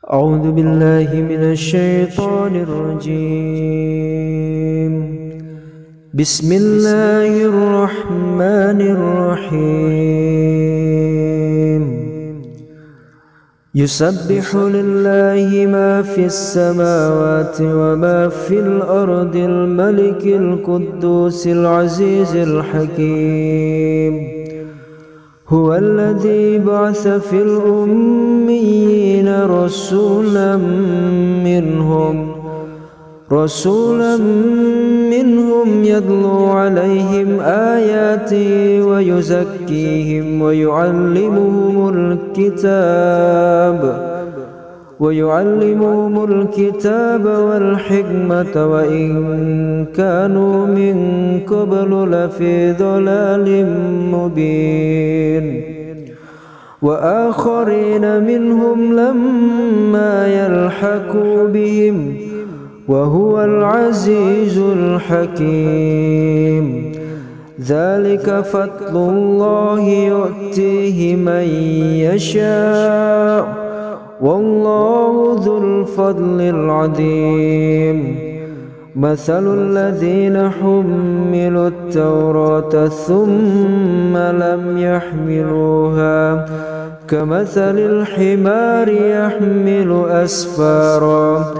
أعوذ بالله من الشيطان الرجيم. بسم الله الرحمن الرحيم. يسبح لله ما في السماوات وما في الأرض الملك القدوس العزيز الحكيم. هو الذي بعث في الأميين رسولا منهم يتلو عليهم آياته ويزكيهم ويعلمهم الكتاب والحكمة وإن كانوا من قبل لفي ضلال مبين. وآخرين منهم لما يلحقوا بهم وهو العزيز الحكيم. ذلك فضل الله يؤتيه من يشاء والله ذو الفضل العظيم. مثل الذين حملوا التوراة ثم لم يحملوها كمثل الحمار يحمل أسفارا.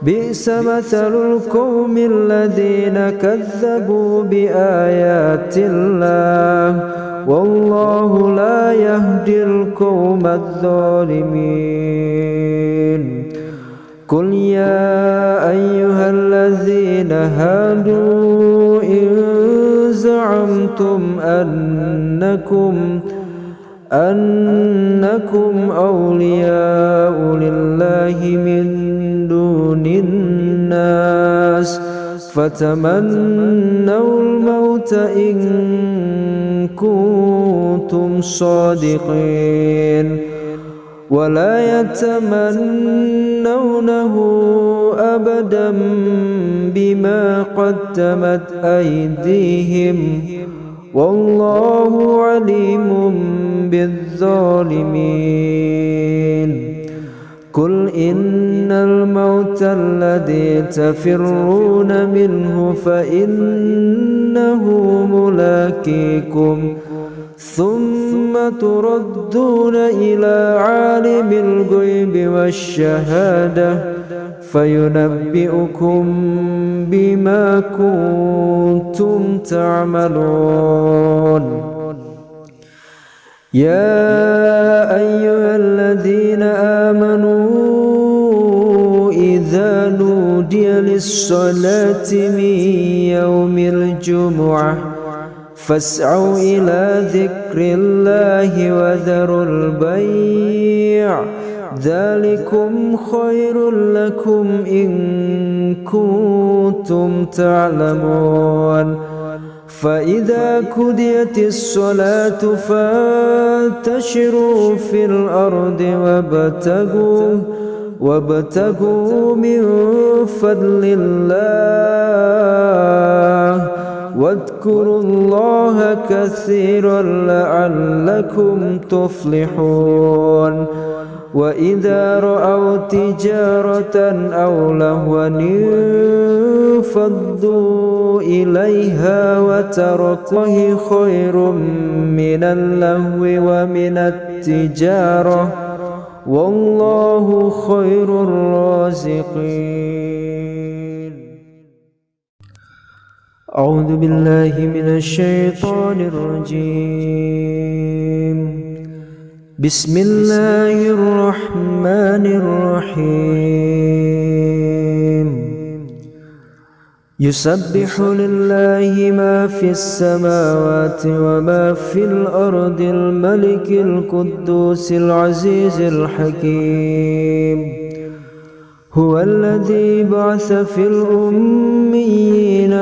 بئس مثل القوم الذين كذبوا بآيات الله والله لا يهدي القوم الظالمين. قل يا أيها الذين هادوا إن زعمتم أنكم أولياء لله من دون الناس فتمنوا الموت إن كنتم صادقين ولا يتمنونه أبدا بما قدمت أيديهم والله عليم بالظالمين. قل إن الموت الذي تفرون منه فإنه ملاقيكم ثم تردون إلى عالم الغيب والشهادة فينبئكم بما كنتم تعملون. يا أيها الذين آمنوا إذا نودي للصلاة من يوم الجمعة فاسعوا إلى ذكر الله وذروا البيع ذلكم خير لكم إن كنتم تعلمون. فإذا قضيت الصلاة فانتشروا في الأرض وابتغوا من فضل الله واذكروا الله كثيرا لعلكم تفلحون. وإذا رأوا تجارة أو لهوا انفضوا إليها وتركوه خير من اللهو ومن التجارة والله خير الرازقين. أعوذ بالله من الشيطان الرجيم. بسم الله الرحمن الرحيم. يسبح لله ما في السماوات وما في الأرض الملك القدوس العزيز الحكيم. هو الذي بعث في الأميين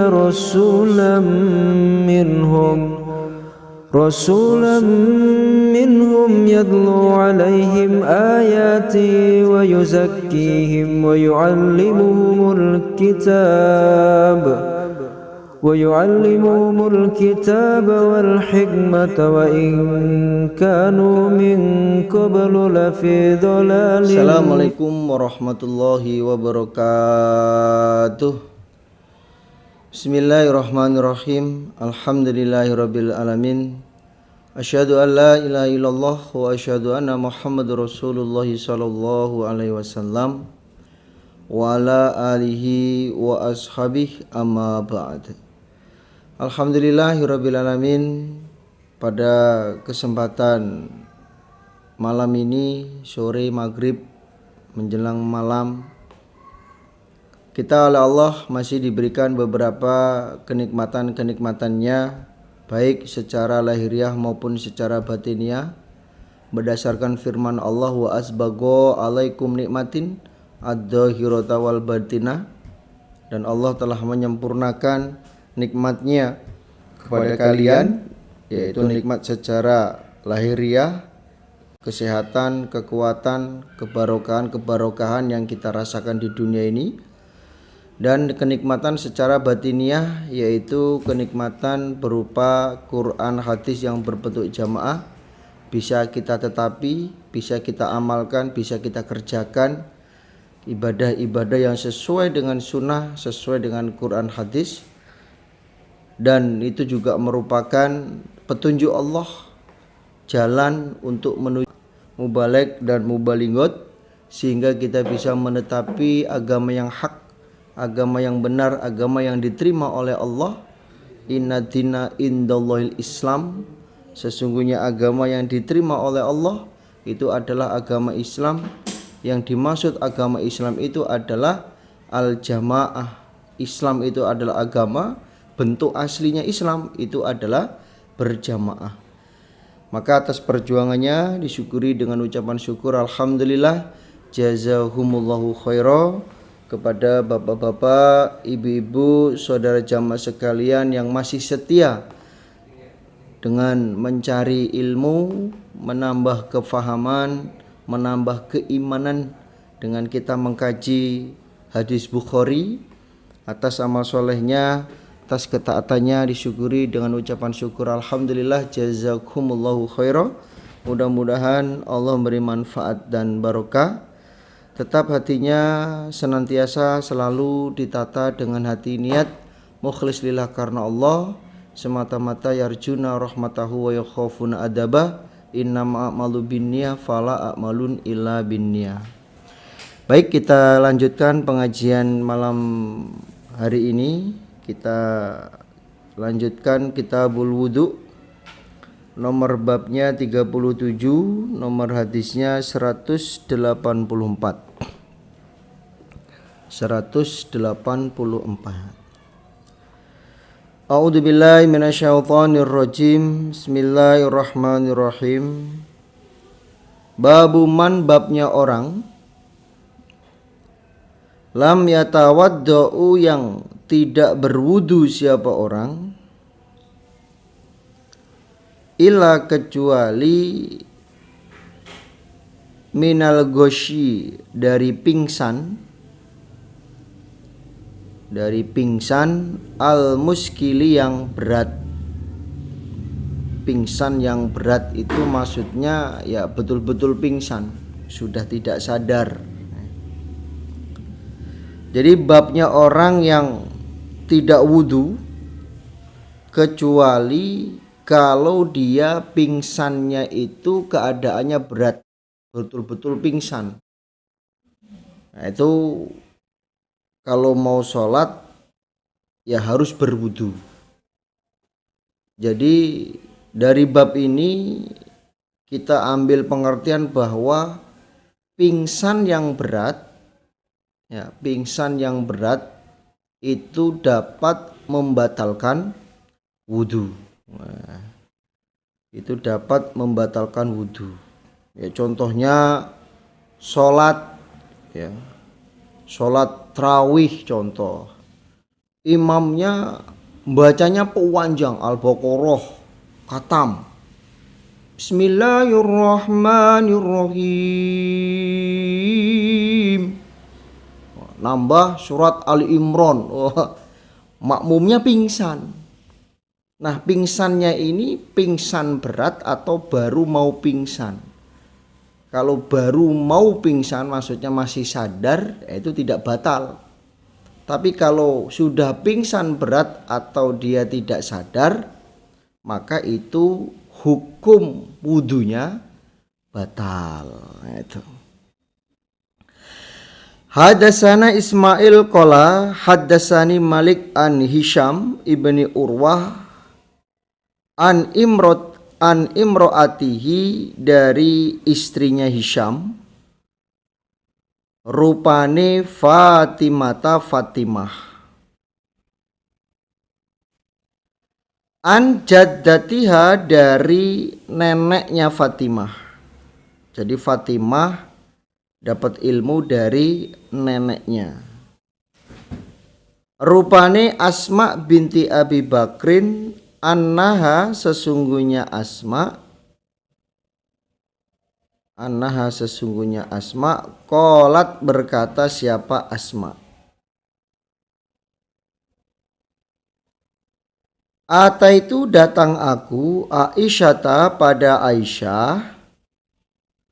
رسولا منهم يتلو عليهم آياته ويزكيهم ويعلمهم الكتاب والحكمة وإن كانوا من قبل لفي ضلال. Assalamualaikum warahmatullahi wabarakatuh. Bismillahirrahmanirrahim. Alhamdulillahirabbil alamin. Asyhadu an la ilaha illallah wa asyhadu anna Muhammadar Rasulullah sallallahu alaihi wasallam wa ala alihi wa ashabihi amma ba'd. Alhamdulillahirabbil alamin. Pada kesempatan malam ini, sore maghrib menjelang malam, kita oleh Allah masih diberikan beberapa kenikmatan-kenikmatannya, baik secara lahiriah maupun secara batiniah, berdasarkan firman Allah, wa asbago alaikum nikmatin ad-dhahirata wal batinah, dan Allah telah menyempurnakan nikmatnya kepada kalian, yaitu nikmat secara lahiriah, kesehatan, kekuatan, kebarokahan yang kita rasakan di dunia ini, dan kenikmatan secara batiniah, yaitu kenikmatan berupa Quran hadis yang berbentuk jamaah, bisa kita tetapi, bisa kita amalkan, bisa kita kerjakan, ibadah-ibadah yang sesuai dengan sunnah, sesuai dengan Quran hadis, dan itu juga merupakan petunjuk Allah, jalan untuk menuju mubalek dan mubalingot, sehingga kita bisa menetapi agama yang hak, agama yang benar, agama yang diterima oleh Allah. Inna dina indallahil Islam, sesungguhnya agama yang diterima oleh Allah itu adalah agama Islam. Yang dimaksud agama Islam itu adalah al-jamaah. Islam itu adalah agama, bentuk aslinya Islam itu adalah berjamaah. Maka atas perjuangannya disyukuri dengan ucapan syukur alhamdulillah, jazahumullahu khaira, kepada bapak-bapak, ibu-ibu, saudara jamaah sekalian yang masih setia dengan mencari ilmu, menambah kefahaman, menambah keimanan dengan kita mengkaji hadis Bukhari. Atas amal solehnya, atas ketaatannya disyukuri dengan ucapan syukur alhamdulillah, jazakumullahu khaira. Mudah-mudahan Allah memberi manfaat dan barokah. Tetap hatinya senantiasa selalu ditata dengan hati niat mukhlis lillah karena Allah, semata-mata yarjuna rahmatahu wa yakhafuna adabah. Innama a'malu binniyah fala a'malun illa binniyah. Baik, kita lanjutkan pengajian malam hari ini. Kita lanjutkan Kitabul Wudu, nomor babnya 37, nomor hadisnya 184. A'udzu billahi minasyaitonir rajim. Bismillahirrahmanirrahim. Babu man, babnya orang lam yatawaddau, yang tidak berwudu siapa orang, illa kecuali minal gosyi, dari pingsan, al muskili, yang berat. Pingsan yang berat itu maksudnya ya betul-betul pingsan, sudah tidak sadar. Jadi babnya orang yang tidak wudu kecuali kalau dia pingsannya itu keadaannya berat, betul-betul pingsan. Nah, itu kalau mau sholat ya harus berwudu. Jadi dari bab ini kita ambil pengertian bahwa pingsan yang berat, itu dapat membatalkan wudu. Nah, itu dapat membatalkan wudu. Ya, contohnya sholat tarawih contoh. Imamnya bacanya panjang, Al-Baqarah khatam. Bismillahirrahmanirrahim. Nambah surat Ali Imran. makmumnya pingsan. Nah, pingsannya ini pingsan berat atau baru mau pingsan. Kalau baru mau pingsan maksudnya masih sadar, itu tidak batal. Tapi kalau sudah pingsan berat atau dia tidak sadar, maka itu hukum wudunya batal. Nah, itu. Hadasana Ismail qala hadasani Malik an Hisham ibni Urwah an imro'atihi dari istrinya Hisham, rupane Fatimah, an jaddatiha dari neneknya Fatimah. Jadi Fatimah dapat ilmu dari neneknya. Rupane Asma binti Abi Bakrin, annaha sesungguhnya Asma qalat berkata, siapa Asma? Ataitu datang aku Aisyata pada Aisyah,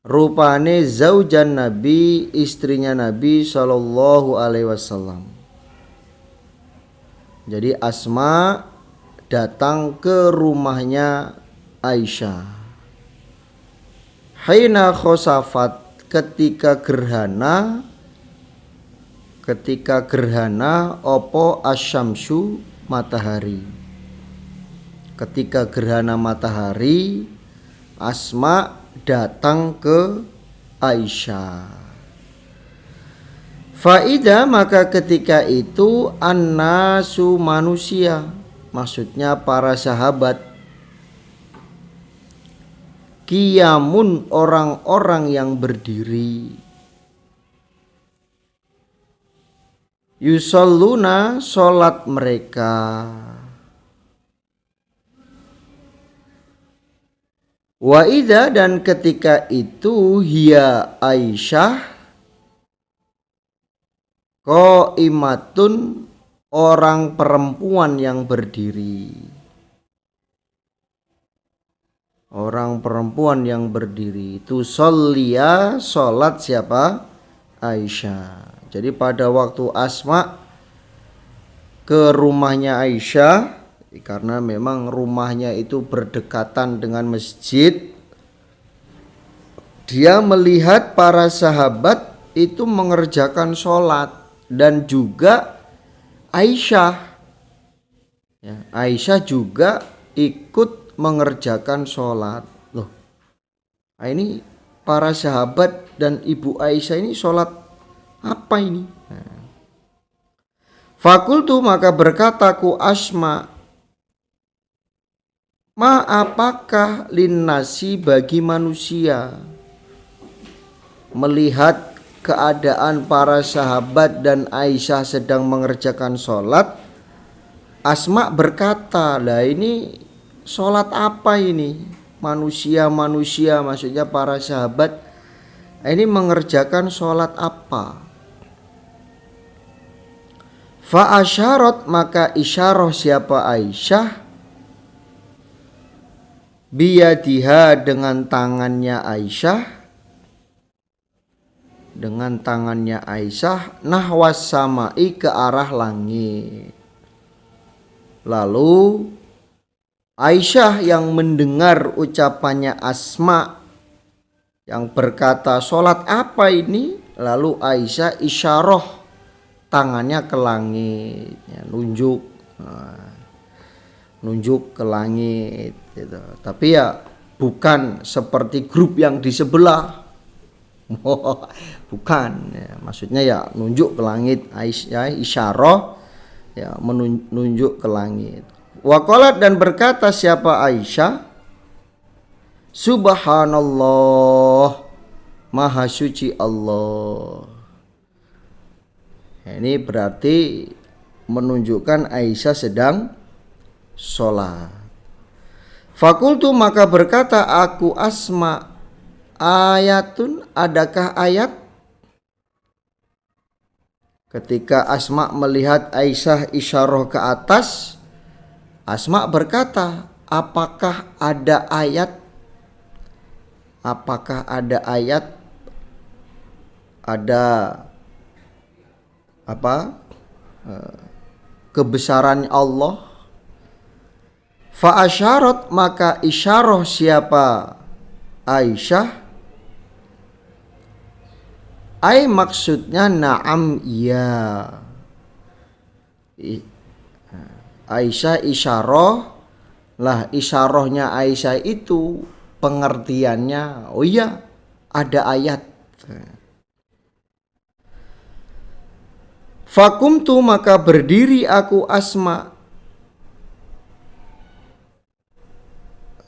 rupane zaujan Nabi, istrinya Nabi sallallahu alaihi wasallam. Jadi Asma datang ke rumahnya Aisyah. Haina khosafat, ketika gerhana opo asyamsu, matahari. Ketika gerhana matahari, Asma datang ke Aisyah. Faida, maka ketika itu annasu, manusia, maksudnya para sahabat, qiyamun, orang-orang yang berdiri, yusalluna, sholat mereka, wa idza, dan ketika itu hiya Aisyah qaimatun, orang perempuan yang berdiri. Orang perempuan yang berdiri. Tusollia, sholat siapa? Aisyah. Jadi pada waktu Asma ke rumahnya Aisyah, karena memang rumahnya itu berdekatan dengan masjid, dia melihat para sahabat itu mengerjakan sholat, dan juga Aisyah, ya, Aisyah juga ikut mengerjakan sholat. Loh, ini para sahabat dan ibu Aisyah ini sholat apa ini? Fakultu, maka berkataku Asma, ma, apakah linnasi, bagi manusia, melihat keadaan para sahabat dan Aisyah sedang mengerjakan sholat. Asma berkata, lah ini sholat apa ini? Manusia, maksudnya para sahabat ini mengerjakan sholat apa? Fa asyarat, maka isyarah siapa Aisyah, biyadiha, dengan tangannya Aisyah, nahwas samai, ke arah langit. Lalu Aisyah yang mendengar ucapannya Asma yang berkata sholat apa ini, lalu Aisyah isyarah tangannya ke langit, ya, nunjuk ke langit gitu. Tapi ya bukan seperti grup yang di sebelah. Bukan, ya, maksudnya ya nunjuk ke langit. Aisyah isyarah, ya, menunjuk ke langit. Waqalat, dan berkata siapa Aisyah, subhanallah, maha suci Allah. Ini berarti menunjukkan Aisyah sedang sholat. Fakultu, maka berkata aku Asma, ayatun, adakah ayat? Ketika Asma melihat Aisyah isyarah ke atas, Asma berkata, apakah ada ayat? Apakah ada ayat? Ada apa? Kebesaran Allah. Fa asyarat, maka isyarah siapa Aisyah? Ai maksudnya na'am iya. Aisyah isyarah lah, isyarahnya Aisyah itu pengertiannya, oh iya ada ayat. Fakumtu, maka berdiri aku Asma.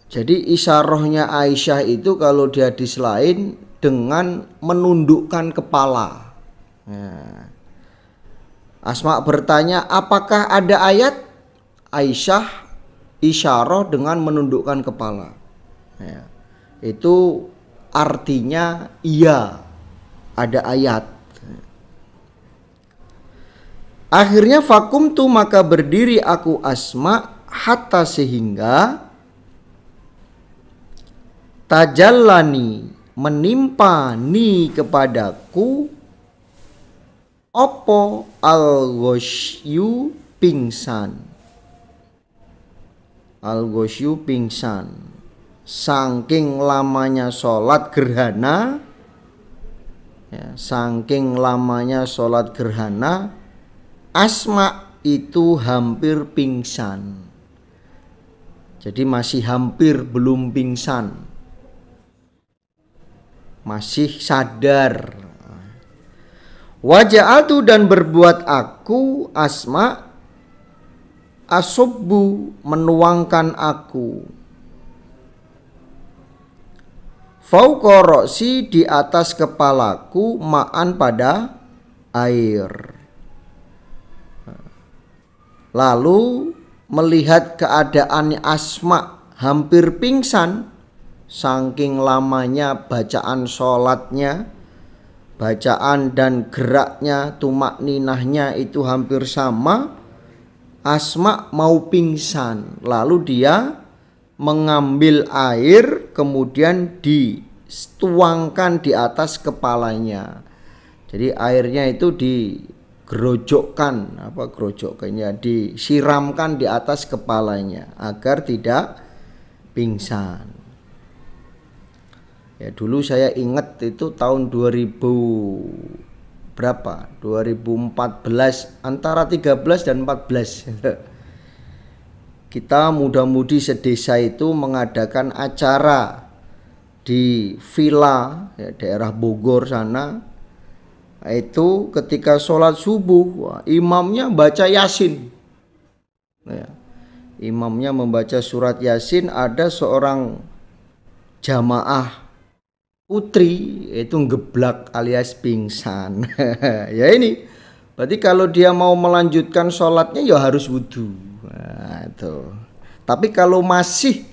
Jadi isyarahnya Aisyah itu kalau di hadis lain dengan menundukkan kepala. Nah, Asma bertanya, apakah ada ayat? Aisyah isyarah dengan menundukkan kepala. Nah, itu artinya iya, ada ayat. Akhirnya fakumtu, maka berdiri aku Asma, hatta sehingga tajallani, menimpa ni kepadaku opo al-ghosyu, pingsan. Al-ghosyu, pingsan. Saking lamanya sholat gerhana, ya, saking lamanya sholat gerhana, Asma itu hampir pingsan. Jadi masih hampir belum pingsan, masih sadar. Waja'atu, dan berbuat aku Asma asubbu, menuangkan aku fauqa ra'si, di atas kepalaku, ma'an, pada air. Lalu melihat keadaan Asma hampir pingsan, saking lamanya bacaan sholatnya, bacaan dan geraknya, tumak ninahnya itu hampir sama, Asma mau pingsan. Lalu dia mengambil air, kemudian dituangkan di atas kepalanya. Jadi airnya itu digerojokkan, disiramkan di atas kepalanya agar tidak pingsan. Ya, dulu saya ingat itu tahun 2000 berapa? 2014, antara 13 dan 14. Kita muda-mudi sedesa itu mengadakan acara di villa, ya, daerah Bogor sana. Itu ketika sholat subuh, wah, imamnya baca Yasin. Ya, imamnya membaca surat Yasin, ada seorang jamaah putri itu geblak alias pingsan. Ya ini berarti kalau dia mau melanjutkan sholatnya ya harus wudhu. Nah, itu. Tapi kalau masih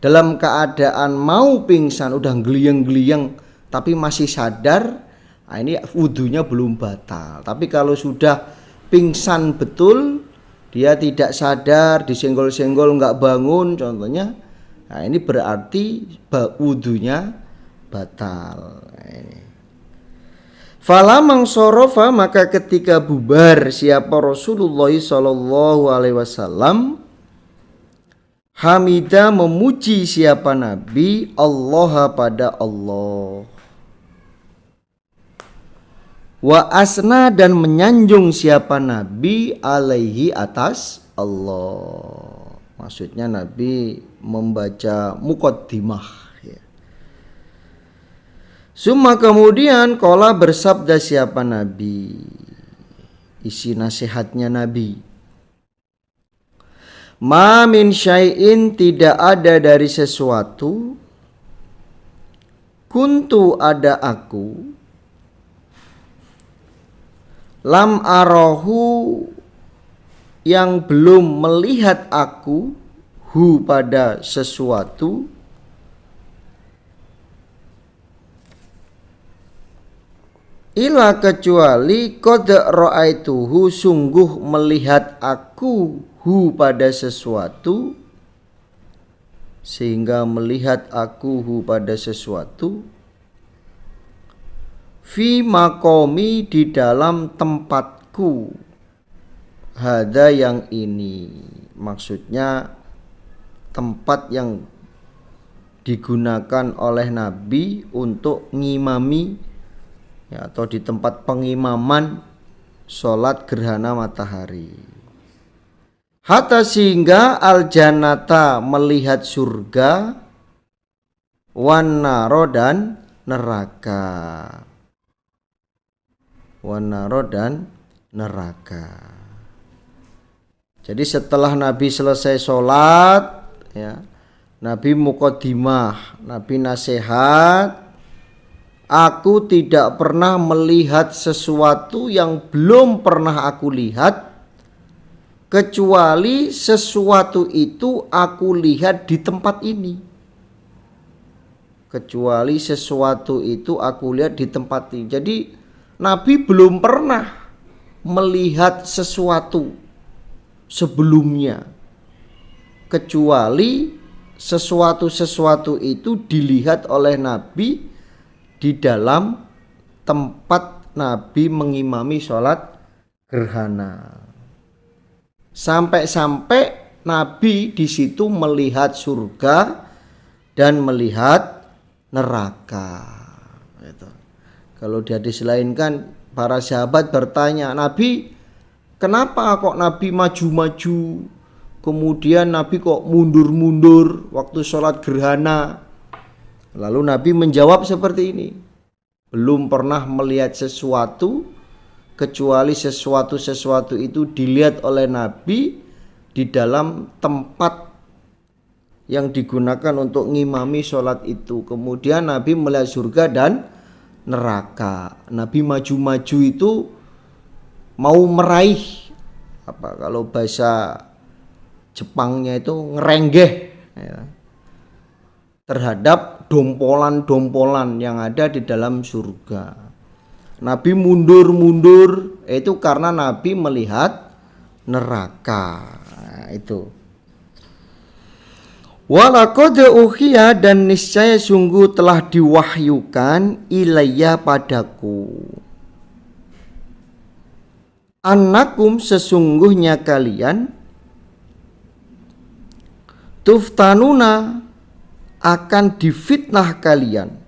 dalam keadaan mau pingsan, udah geliyang-geliyang tapi masih sadar, nah ini wudhunya belum batal. Tapi kalau sudah pingsan betul, dia tidak sadar, disenggol-senggol nggak bangun contohnya, nah ini berarti wudhunya batal. Falamang sorofa, maka ketika bubar siapa Rasulullah sallallahu alaihi wasallam, hamida, memuji siapa Nabi, Allah, pada Allah, wa asna, dan menyanjung siapa Nabi, alaihi, atas Allah. Maksudnya Nabi membaca muqaddimah. Summa, kemudian qala, bersabda siapa Nabi, isi nasihatnya Nabi, ma min syai'in, tidak ada dari sesuatu, kuntu, ada aku, lam arahu, yang belum melihat aku, hu, pada sesuatu, ila kecuali qad ra'aituhu sungguh melihat aku hu pada sesuatu, sehingga melihat aku hu pada sesuatu, fi makomi di dalam tempatku, hada yang ini, maksudnya tempat yang digunakan oleh Nabi untuk ngimami ya, atau di tempat pengimaman sholat gerhana matahari. Hatta sehingga al jannata melihat surga, wan naro dan neraka, wan naro dan neraka. Jadi setelah Nabi selesai sholat ya, Nabi muqaddimah, Nabi nasihat, aku tidak pernah melihat sesuatu yang belum pernah aku lihat, kecuali sesuatu itu aku lihat di tempat ini. Kecuali sesuatu itu aku lihat di tempat ini. Jadi Nabi belum pernah melihat sesuatu sebelumnya, kecuali sesuatu itu dilihat oleh Nabi di dalam tempat Nabi mengimami sholat gerhana. Sampai-sampai Nabi di situ melihat surga dan melihat neraka. Itu. Kalau di hadis lain kan para sahabat bertanya, Nabi kenapa kok Nabi maju-maju, kemudian Nabi kok mundur-mundur waktu sholat gerhana? Lalu Nabi menjawab seperti ini, belum pernah melihat sesuatu kecuali sesuatu itu dilihat oleh Nabi di dalam tempat yang digunakan untuk ngimami sholat itu. Kemudian Nabi melihat surga dan neraka. Nabi maju-maju itu mau meraih apa, kalau bahasa Jepangnya itu ngerenggeh ya, terhadap dompolan-dompolan yang ada di dalam surga. Nabi mundur-mundur itu karena Nabi melihat neraka. Nah, itu. Walaqad uhiya dan niscaya sungguh telah diwahyukan ilayya padaku. Annakum sesungguhnya kalian tuftanuna akan difitnah kalian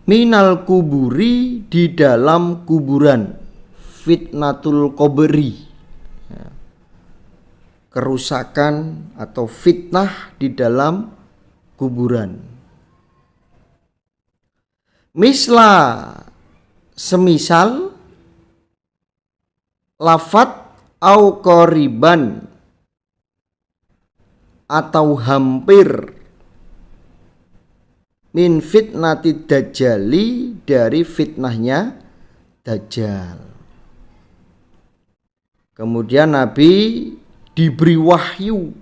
minal kuburi di dalam kuburan, fitnatul qabri ya, kerusakan atau fitnah di dalam kuburan. Misla semisal lafat au qoriban atau hampir min fitnati dajjali dari fitnahnya Dajjal. Kemudian Nabi diberi wahyu,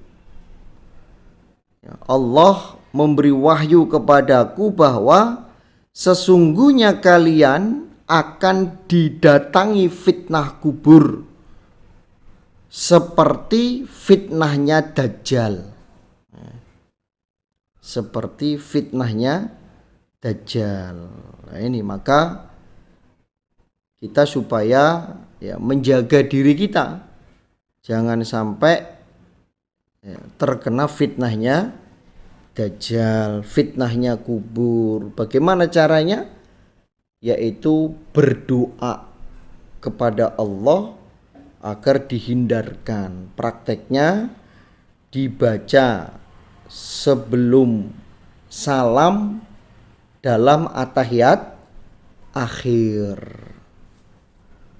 Allah memberi wahyu kepadaku bahwa sesungguhnya kalian akan didatangi fitnah kubur seperti fitnahnya Dajjal. Seperti fitnahnya Dajjal. Nah, ini maka kita supaya ya, menjaga diri kita jangan sampai ya, terkena fitnahnya Dajjal, fitnahnya kubur. Bagaimana caranya? Yaitu berdoa kepada Allah agar dihindarkan. Prakteknya dibaca sebelum salam dalam atahiyat akhir.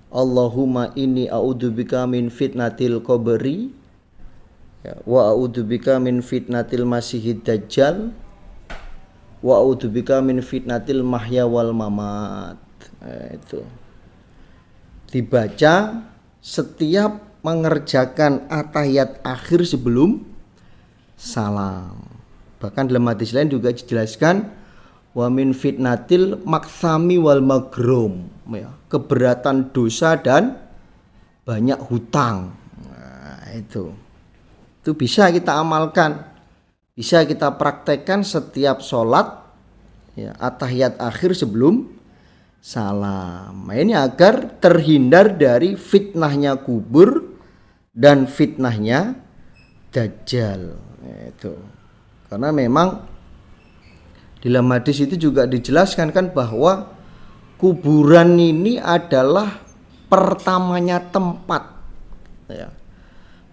Allahumma inni a'udzubika min fitnatil qabri wa a'udzubika min fitnatil masihid dajjal wa a'udzubika min fitnatil mahya wal mamat. Itu dibaca setiap mengerjakan atahiyat akhir sebelum salam. Bahkan dalam hadis lain juga dijelaskan, wa min fitnatil maksami wal magrum, ya, keberatan dosa dan banyak hutang. Nah, itu bisa kita amalkan, bisa kita praktekkan setiap sholat, ya, atahiyat akhir sebelum salam. Nah, ini agar terhindar dari fitnahnya kubur dan fitnahnya dajjal. Nah, itu karena memang di dalam hadis itu juga dijelaskan kan bahwa kuburan ini adalah pertamanya tempat, ya.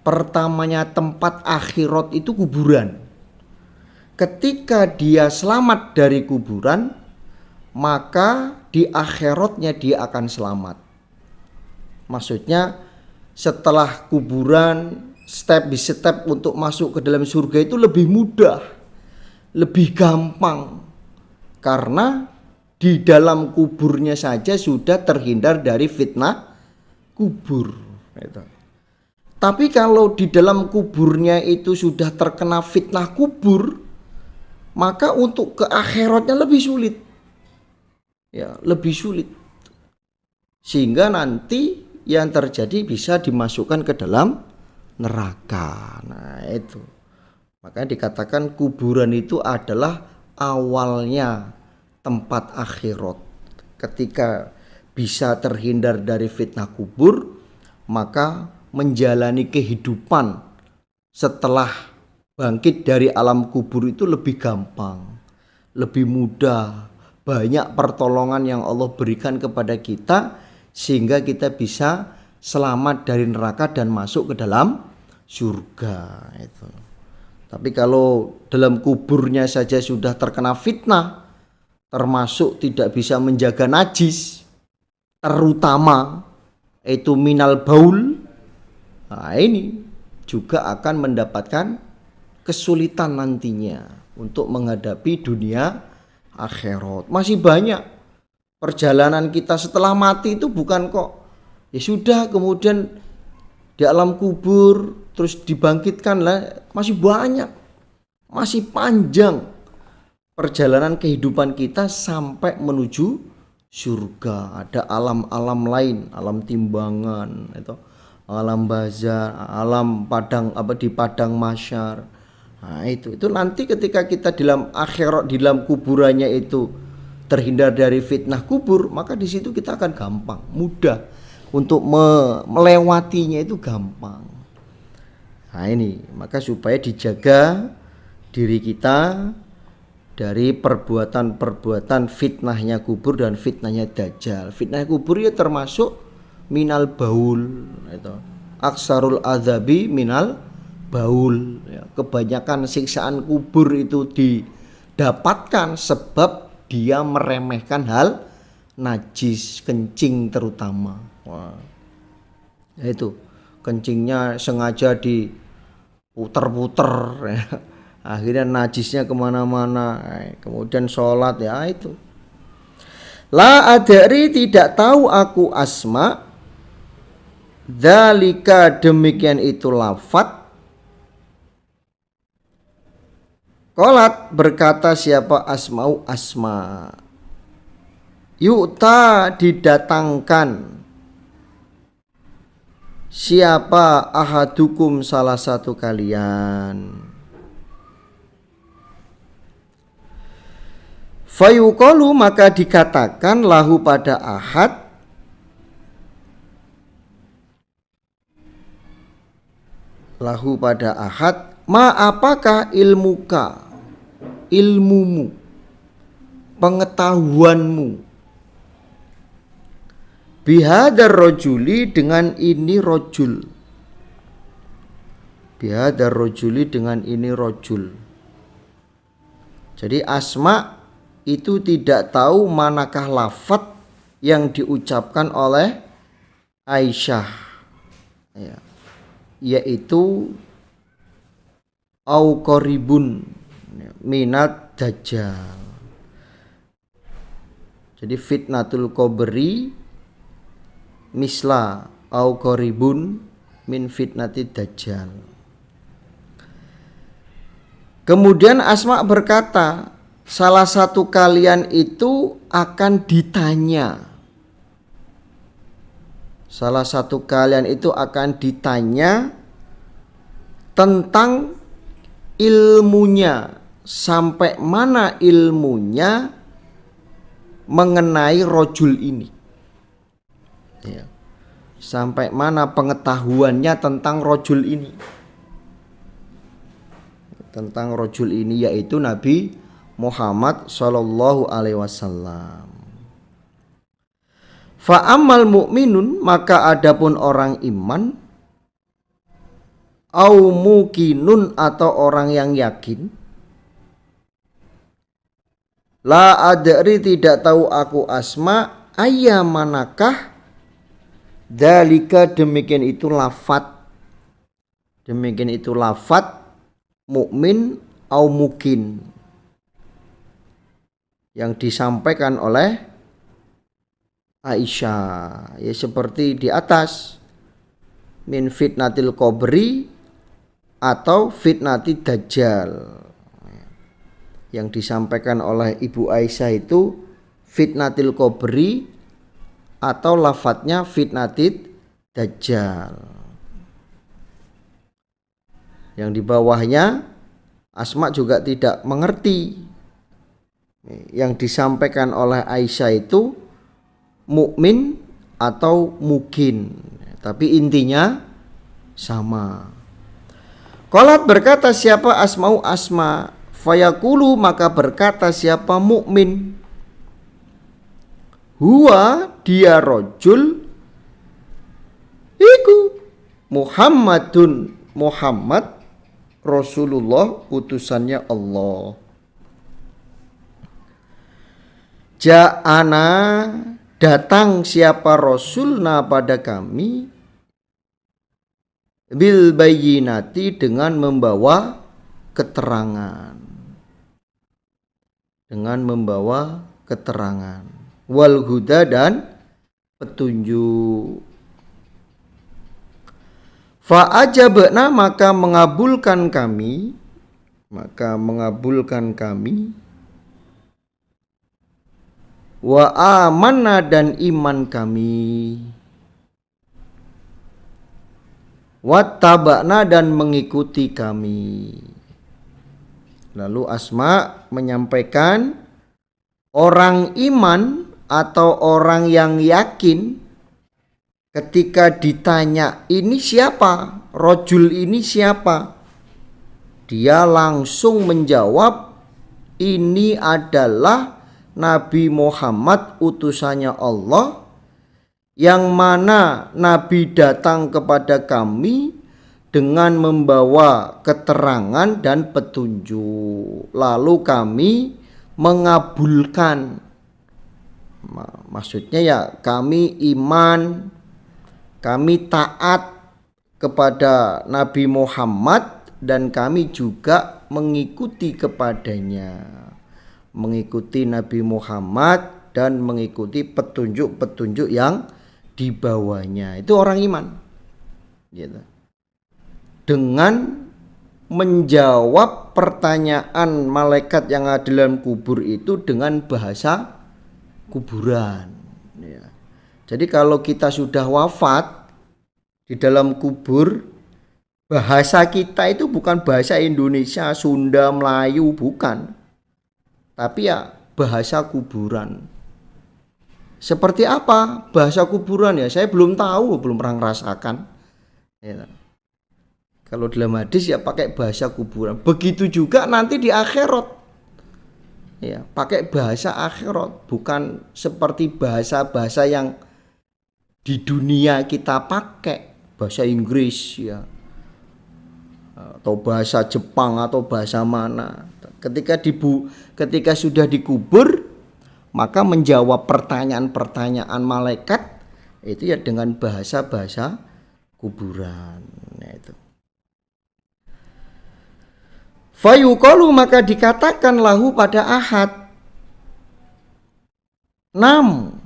Pertamanya tempat akhirat itu kuburan. Ketika dia selamat dari kuburan, maka di akhiratnya dia akan selamat. Maksudnya setelah kuburan, step by step untuk masuk ke dalam surga itu lebih mudah, lebih gampang, karena di dalam kuburnya saja sudah terhindar dari fitnah kubur. Tapi kalau di dalam kuburnya itu sudah terkena fitnah kubur, maka untuk ke akhiratnya lebih sulit, ya, lebih sulit, sehingga nanti yang terjadi bisa dimasukkan ke dalam neraka. Nah, itu makanya dikatakan kuburan itu adalah awalnya tempat akhirat. Ketika bisa terhindar dari fitnah kubur, maka menjalani kehidupan setelah bangkit dari alam kubur itu lebih gampang, lebih mudah. Banyak pertolongan yang Allah berikan kepada kita sehingga kita bisa selamat dari neraka dan masuk ke dalam surga. Itu. Tapi kalau dalam kuburnya saja sudah terkena fitnah, termasuk tidak bisa menjaga najis, terutama itu minal baul, nah ini juga akan mendapatkan kesulitan nantinya untuk menghadapi dunia akhirat. Masih banyak perjalanan kita setelah mati itu bukan kok ya sudah kemudian di alam kubur terus dibangkitkan lah, masih banyak, masih panjang perjalanan kehidupan kita sampai menuju surga. Ada alam-alam lain, alam timbangan, itu alam bazar, alam padang di padang mahsyar. Nah, itu nanti ketika kita di dalam akhirat, di dalam kuburannya itu terhindar dari fitnah kubur, maka di situ kita akan gampang, mudah untuk melewatinya, itu gampang. Nah, ini maka supaya dijaga diri kita dari perbuatan-perbuatan fitnahnya kubur dan fitnahnya dajjal. Fitnah kubur ya termasuk minal baul, itu aksarul azabi minal baul, ya. Kebanyakan siksaan kubur itu didapatkan sebab dia meremehkan hal najis, kencing terutama. Wah, itu kencingnya sengaja diputer-puter, ya. Akhirnya najisnya kemana-mana, kemudian sholat, ya itu. La adari, tidak tahu aku asma, dzalika, demikian itu lafat. Qolat, berkata siapa asma'u, asma, yu'ta, didatangkan siapa ahadukum, salah satu kalian, fayuqalu, maka dikatakan lahu pada ahad, lahu pada ahad, ma, apakah ilmuka, ilmumu, pengetahuanmu, bihadar rojuli, dengan ini rojul, bihadar rojuli, dengan ini rojul. Jadi asma itu tidak tahu manakah lafaz yang diucapkan oleh Aisyah, ya, yaitu au qaribun minat dajjal. Jadi fitnatul qabri misla au qaribun min fitnati dajjal. Kemudian Asma berkata, salah satu kalian itu akan ditanya. Salah satu kalian itu akan ditanya tentang ilmunya, sampai mana ilmunya mengenai rojul ini. Ya. Sampai mana pengetahuannya tentang rojul ini. Tentang rojul ini, yaitu Nabi Muhammad Shallallahu Alaihi Wasallam. Fa'amal mu'minun, maka adapun orang iman, au mukinun atau orang yang yakin, la adri tidak tahu aku asma, ayyamanakah, dalika demikian itu lafat, demikian itu lafat mukmin au mukin yang disampaikan oleh Aisyah, ya seperti di atas, min fitnatil qabri atau fitnati dajjal. Yang disampaikan oleh Ibu Aisyah itu fitnatil qabri atau lafadznya fitnatit dajjal. Yang di bawahnya Asma juga tidak mengerti. Yang disampaikan oleh Aisyah itu mukmin atau mukin, tapi intinya sama. Qalat berkata siapa Asma'u Asma, fayaqulu maka berkata siapa mukmin, huwa dia rojul, iku Muhammadun Muhammad Rasulullah utusannya Allah. Ja'ana datang siapa Rasulna pada kami, bil bayyinati dengan membawa keterangan, dengan membawa keterangan, wal huda dan petunjuk. Fa ajabna maka mengabulkan kami, wa amanna dan iman kami, wattaba'na dan mengikuti kami. Lalu Asma menyampaikan orang iman atau orang yang yakin ketika ditanya ini siapa, rojul ini siapa, dia langsung menjawab ini adalah Nabi Muhammad utusannya Allah, yang mana Nabi datang kepada kami dengan membawa keterangan dan petunjuk. Lalu kami mengabulkan. Maksudnya ya kami iman, kami taat kepada Nabi Muhammad dan kami juga mengikuti kepadanya. Mengikuti Nabi Muhammad dan mengikuti petunjuk-petunjuk yang dibawanya. Itu orang iman, gitu. Dengan menjawab pertanyaan malaikat yang ada dalam kubur itu dengan bahasa kuburan, ya. Jadi kalau kita sudah wafat di dalam kubur, bahasa kita itu bukan bahasa Indonesia, Sunda, Melayu, bukan, tapi ya bahasa kuburan. Seperti apa bahasa kuburan ya saya belum tahu, belum pernah merasakan, ya. Kalau dalam hadis ya pakai bahasa kuburan. Begitu juga nanti di akhirat, ya pakai bahasa akhirat, bukan seperti bahasa-bahasa yang di dunia kita pakai, bahasa Inggris ya, atau bahasa Jepang atau bahasa mana. Ketika sudah dikubur, maka menjawab pertanyaan-pertanyaan malaikat itu ya dengan bahasa-bahasa kuburan. Nah, itu. Fayuqalu maka dikatakan lahu pada Ahad, nam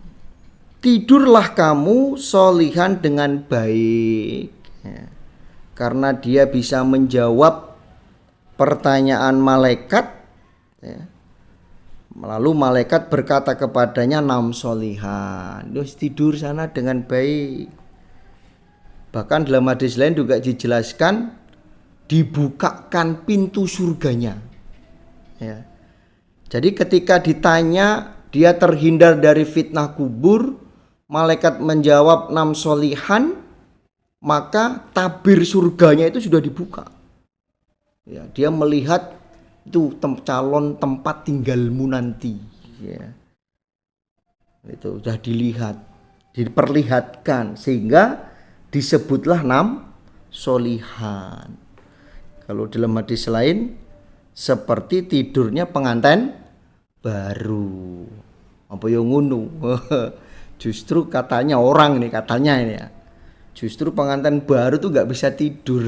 tidurlah kamu solihan dengan baik, ya. Karena dia bisa menjawab pertanyaan malaikat, ya. Lalu malaikat berkata kepadanya, nam solihan, terus tidur sana dengan baik. Bahkan dalam hadis lain juga dijelaskan dibukakan pintu surganya. Ya. Jadi ketika ditanya dia terhindar dari fitnah kubur, malaikat menjawab nam solihan, maka tabir surganya itu sudah dibuka. Ya, dia melihat itu calon tempat tinggalmu nanti. Ya. Itu sudah dilihat, diperlihatkan, sehingga disebutlah nam solihan. Kalau dalam hadis lain seperti tidurnya pengantin baru. Apa yang ngunu? Justru katanya orang nih, katanya ini ya. Justru pengantin baru tuh nggak bisa tidur.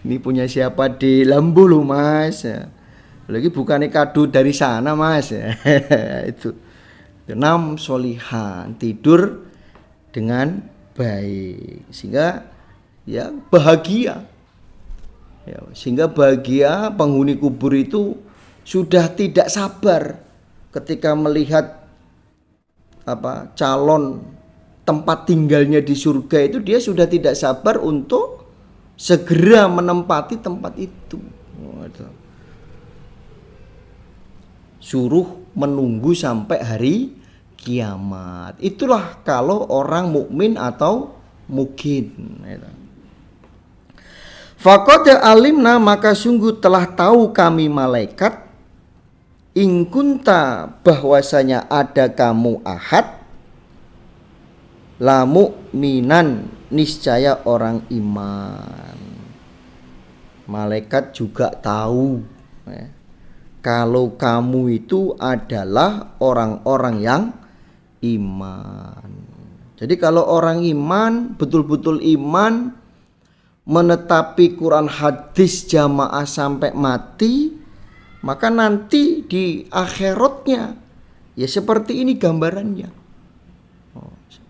Ini punya siapa di Lambu loh mas. Lagi bukannya kado dari sana mas. Itu nam solihan, tidur dengan baik sehingga ya bahagia. Ya, sehingga bahagia penghuni kubur itu sudah tidak sabar ketika melihat calon tempat tinggalnya di surga itu, dia sudah tidak sabar untuk segera menempati tempat itu. Suruh menunggu sampai hari kiamat. Itulah kalau orang mukmin atau mukin. Faqad alimna, maka sungguh telah tahu kami malaikat, in kunta, bahwasanya ada kamu ahad, la mu'minan, niscaya orang iman. Malaikat juga tahu ya, kalau kamu itu adalah orang-orang yang iman. Jadi kalau orang iman, betul-betul iman, menetapi Quran hadis jamaah sampai mati, maka nanti di akhiratnya ya seperti ini gambarannya.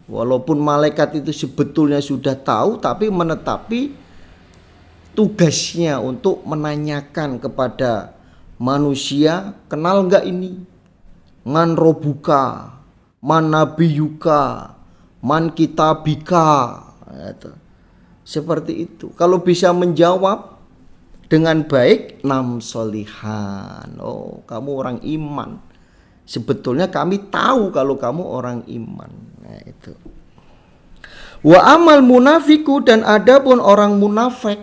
Walaupun malaikat itu sebetulnya sudah tahu, tapi menetapi tugasnya untuk menanyakan kepada manusia, kenal enggak ini? Man robuka, man nabiyuka, man kitabika. Seperti itu. Kalau bisa menjawab dengan baik, nam solihan. Oh, kamu orang iman. Sebetulnya kami tahu kalau kamu orang iman. Nah, itu. Wa amal munafiku, dan adapun orang munafik,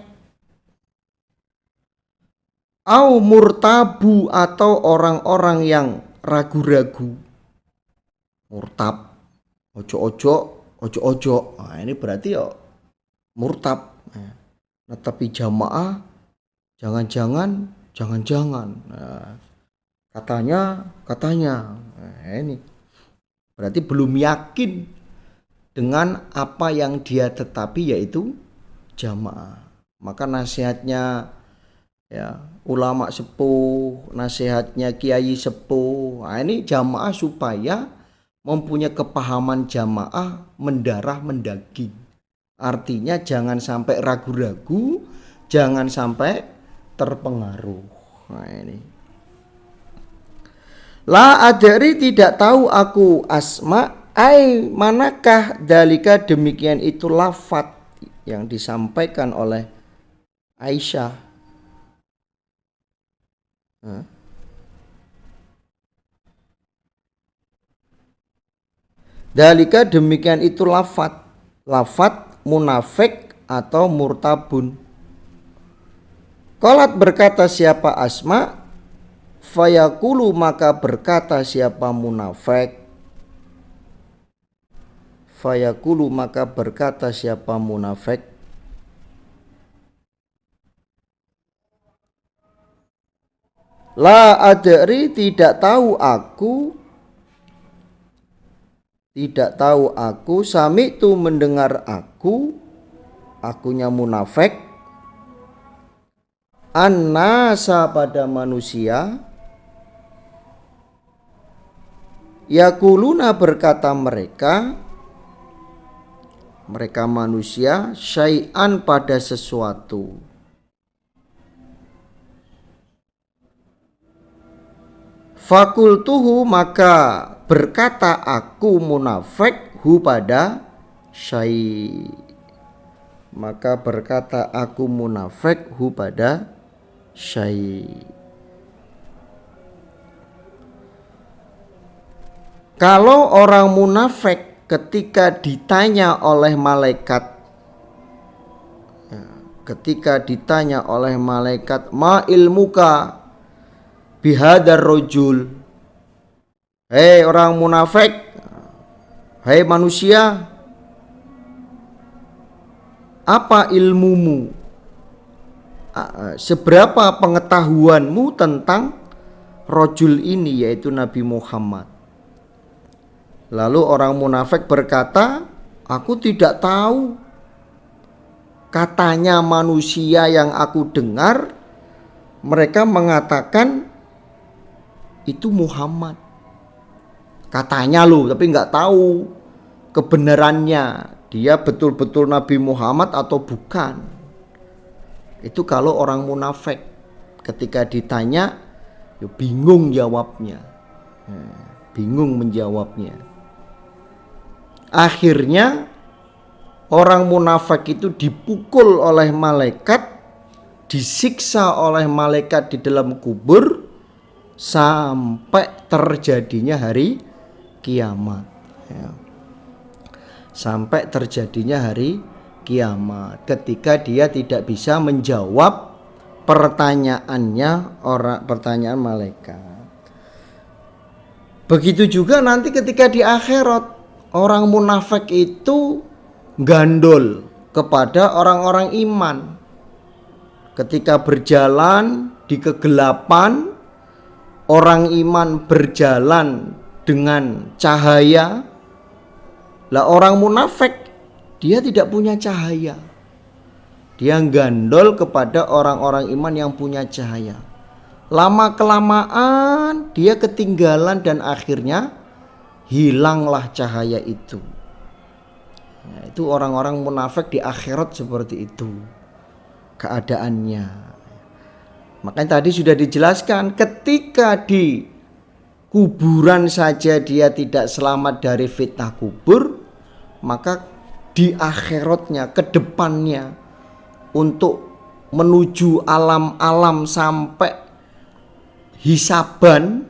au murtabu, atau orang-orang yang ragu-ragu. Murtab, ojo. Nah, ini berarti ya murtab. Nah, tapi jamaah jangan-jangan. Nah, katanya. Nah, ini berarti belum yakin dengan apa yang dia tetapi, yaitu jamaah. Maka nasihatnya ya ulama sepuh, nasihatnya kiai sepuh. Nah, ini jamaah supaya mempunyai kepahaman jamaah mendarah mendaging. Artinya jangan sampai ragu-ragu, jangan sampai terpengaruh. Nah, ini. La adari, tidak tahu aku, asma, ai manakah, dalika, demikian itu lafaz yang disampaikan oleh Aisyah. Dalika, demikian itu lafaz munafik atau murtabun. Qalat, berkata siapa Asma, fayaqulu, maka berkata siapa munafik, fayaqulu, maka berkata siapa munafik, la adri, tidak tahu aku, sami'tu, mendengar akunya munafik, an-nasa, pada manusia, yaquluna, berkata mereka manusia, syai'an, pada sesuatu. Fakultuhu, maka berkata aku munafik hu pada syai. Maka berkata aku munafik hu pada syai. Kalau orang munafik ketika ditanya oleh malaikat, ma ilmuka bihadar rojul, hei orang munafik, hei manusia, apa ilmumu, seberapa pengetahuanmu tentang rojul ini, yaitu Nabi Muhammad. Lalu orang munafik berkata, aku tidak tahu. Katanya manusia yang aku dengar, mereka mengatakan itu Muhammad. Katanya loh, tapi nggak tahu kebenarannya. Dia betul-betul Nabi Muhammad atau bukan. Itu kalau orang munafik ketika ditanya, ya bingung jawabnya. Bingung menjawabnya. Akhirnya orang munafik itu dipukul oleh malaikat, disiksa oleh malaikat di dalam kubur sampai terjadinya hari kiamat. Sampai terjadinya hari kiamat, ketika dia tidak bisa menjawab pertanyaan malaikat. Begitu juga nanti ketika di akhirat, orang munafik itu gandol kepada orang-orang iman. Ketika berjalan di kegelapan, orang iman berjalan dengan cahaya. Lah orang munafik dia tidak punya cahaya. Dia gandol kepada orang-orang iman yang punya cahaya. Lama kelamaan dia ketinggalan dan akhirnya hilanglah cahaya itu. Itu orang-orang munafik di akhirat seperti itu keadaannya. Makanya tadi sudah dijelaskan, ketika di kuburan saja dia tidak selamat dari fitnah kubur, maka di akhiratnya, ke depannya, untuk menuju alam-alam sampai hisaban,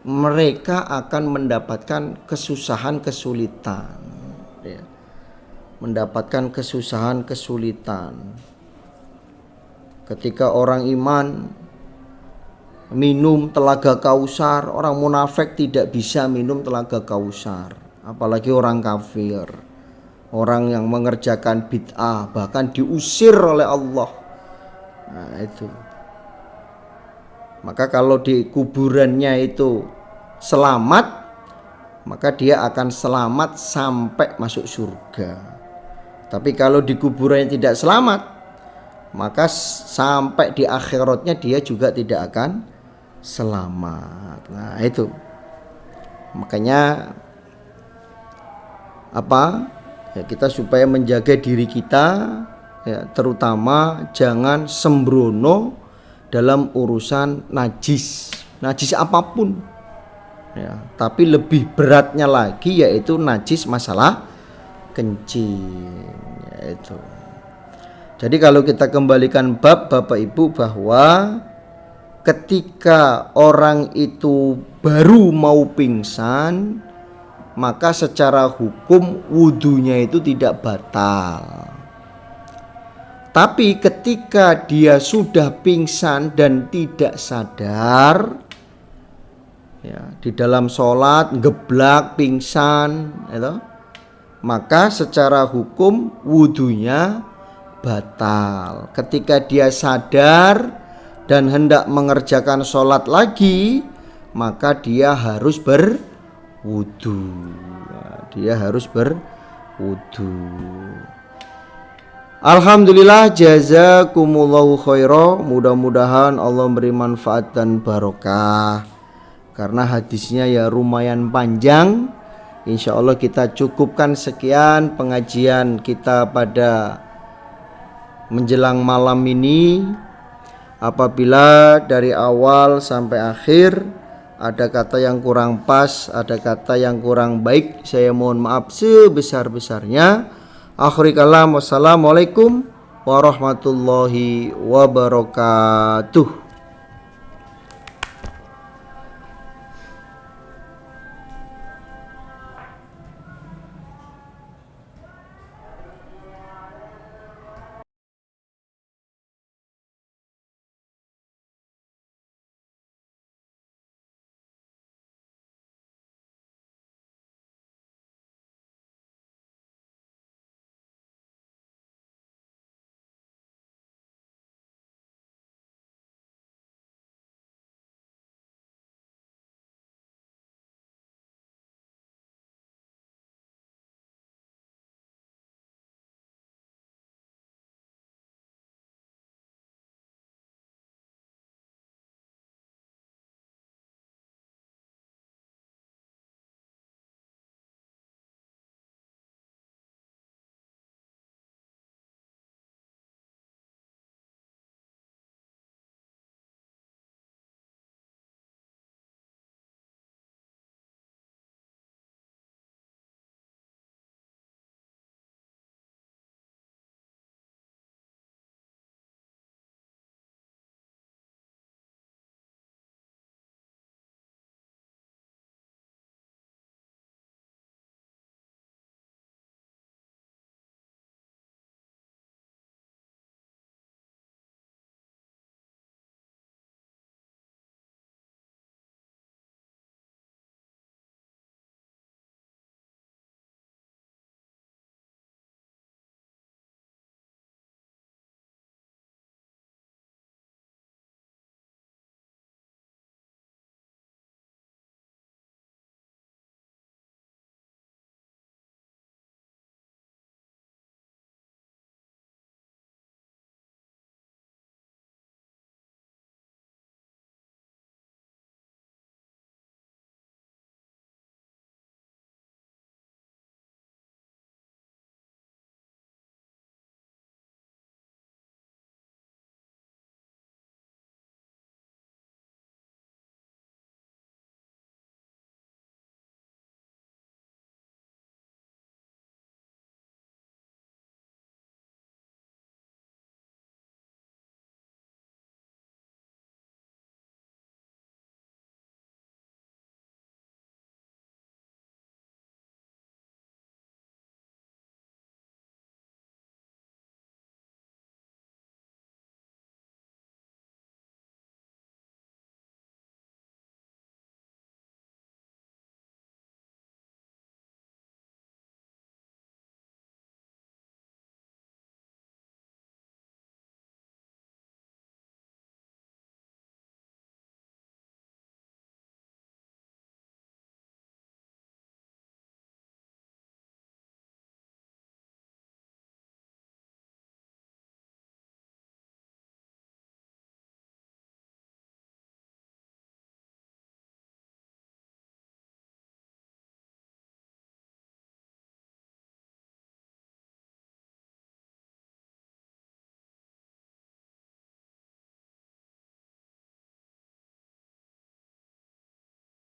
mereka akan mendapatkan kesusahan, kesulitan, ya. Mendapatkan kesusahan, kesulitan. Ketika orang iman minum telaga kausar, orang munafik tidak bisa minum telaga kausar. Apalagi orang kafir, orang yang mengerjakan bid'ah, bahkan diusir oleh Allah. Nah itu. Maka kalau di kuburannya itu selamat, maka dia akan selamat sampai masuk surga. Tapi kalau di kuburannya tidak selamat, maka sampai di akhiratnya dia juga tidak akan selamat. Nah itu. Makanya ya, kita supaya menjaga diri kita, ya, terutama jangan sembrono dalam urusan najis apapun, ya. Tapi lebih beratnya lagi yaitu najis masalah kencing, yaitu. Jadi kalau kita kembalikan bab Bapak Ibu, bahwa ketika orang itu baru mau pingsan, maka secara hukum wudunya itu tidak batal. Tapi ketika dia sudah pingsan dan tidak sadar, ya, di dalam sholat geblak pingsan, itu, maka secara hukum wudunya batal. Ketika dia sadar dan hendak mengerjakan sholat lagi, maka dia harus berwudu. Dia harus berwudu. Alhamdulillah, jazakumullahu khairan. Mudah-mudahan Allah beri manfaat dan barokah. Karena hadisnya ya lumayan panjang, insya Allah kita cukupkan sekian pengajian kita pada menjelang malam ini. Apabila dari awal sampai akhir ada kata yang kurang pas, ada kata yang kurang baik, saya mohon maaf sebesar-besarnya. Akhir kalam, wassalamualaikum warahmatullahi wabarakatuh.